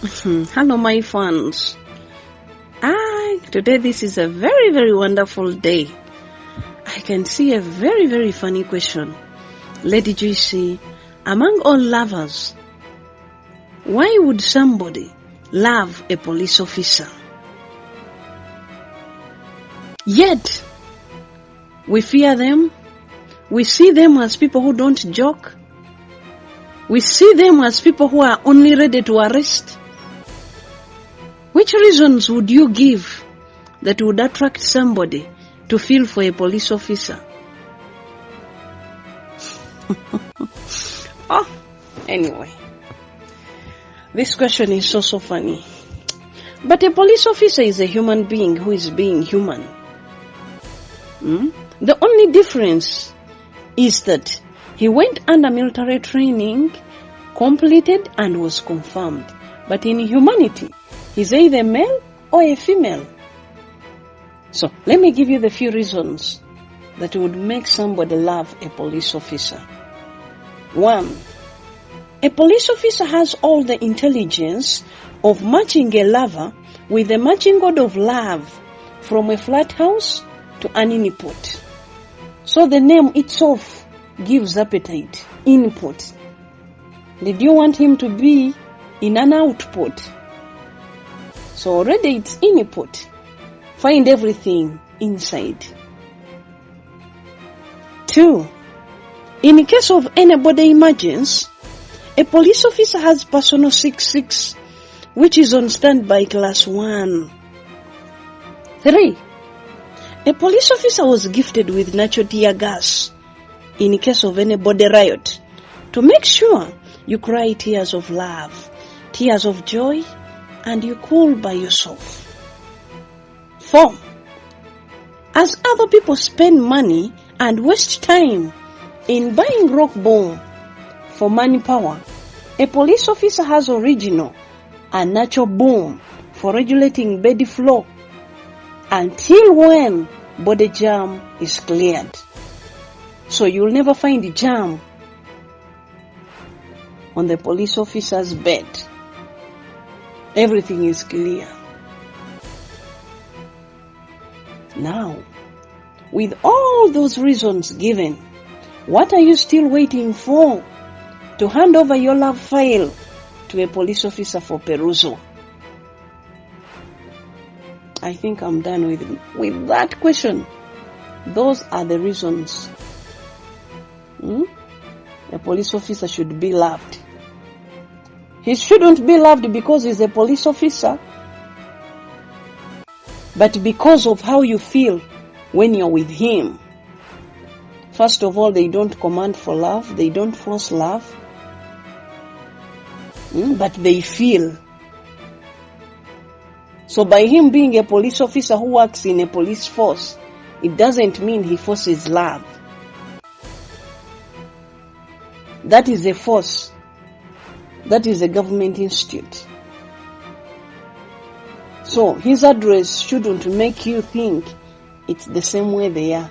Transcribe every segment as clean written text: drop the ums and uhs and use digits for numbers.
Hello, my fans. Today this is a very, very wonderful day. I can see a very, very funny question. Lady Juicy, among all lovers, why would somebody love a police officer? Yet, we fear them. We see them as people who don't joke. We see them as people who are only ready to arrest. Which reasons would you give that would attract somebody to feel for a police officer? Anyway, this question is so funny. But a police officer is a human being who is being human. The only difference is that he went under military training, completed and was confirmed. But in humanity, he's either male or a female. So let me give you the few reasons that would make somebody love a police officer. 1. A police officer has all the intelligence of matching a lover with the matching code of love from a flat house to an input. So the name itself gives appetite, input. Did you want him to be in an output? So already it's input. Find everything inside. 2. In case of any body emergency, a police officer has personal 66, which is on standby class 1. 3. A police officer was gifted with natural tear gas in case of any body riot to make sure you cry tears of love, tears of joy, and you cool by yourself. 4. As other people spend money and waste time in buying rock bomb for manpower, a police officer has original and natural bomb for regulating body flow until when body jam is cleared. So you'll never find jam on the police officer's bed. Everything is clear. Now, with all those reasons given, what are you still waiting for to hand over your love file to a police officer for perusal? I think I'm done with that question. Those are the reasons. A police officer should be loved. He shouldn't be loved because he's a police officer, but because of how you feel when you're with him. First of all, they don't command for love, they don't force love, but they feel. So by him being a police officer who works in a police force, it doesn't mean he forces love. That is a force. That is a government institute. So his address shouldn't make you think it's the same way they are.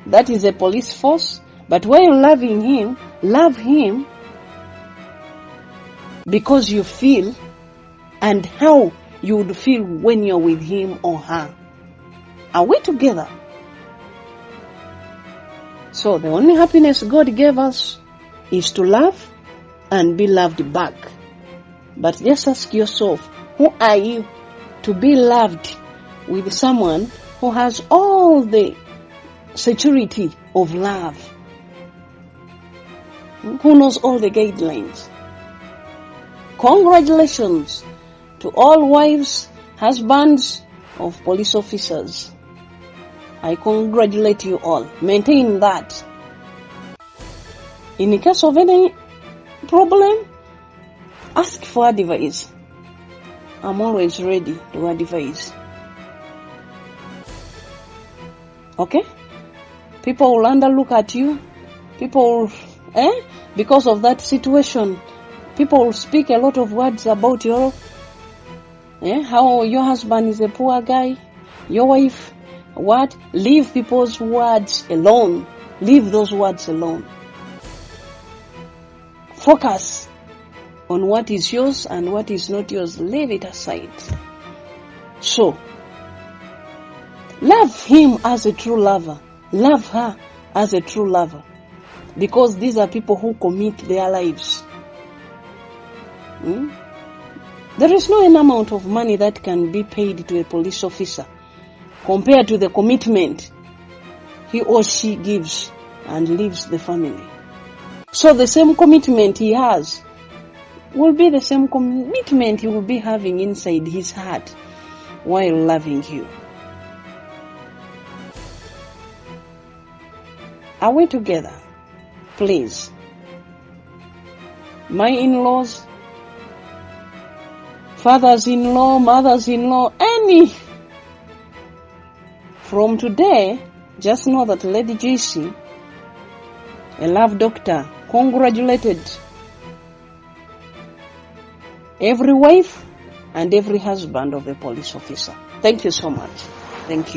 That is a police force, but while loving him, love him because you feel and how you would feel when you're with him or her. Are we together? So the only happiness God gave us is to love and be loved back. But just ask yourself, who are you to be loved with someone who has all the security of love? Who knows all the guidelines? Congratulations to all wives, husbands of police officers. I congratulate you all. Maintain that. In the case of any problem, ask for advice. I'm always ready to advise. Okay? People will underlook at you. People will, because of that situation, people will speak a lot of words about your, how your husband is a poor guy, your wife, what? Leave people's words alone. Leave those words alone. Focus on what is yours and what is not yours. Leave it aside. So, love him as a true lover. Love her as a true lover. Because these are people who commit their lives. There is no amount of money that can be paid to a police officer compared to the commitment he or she gives and leaves the family. So the same commitment he has will be the same commitment he will be having inside his heart while loving you. Are we together? Please. My in-laws, fathers-in-law, mothers-in-law, any. From today, just know that Lady JC, a love doctor, congratulated every wife and every husband of a police officer. Thank you so much. Thank you.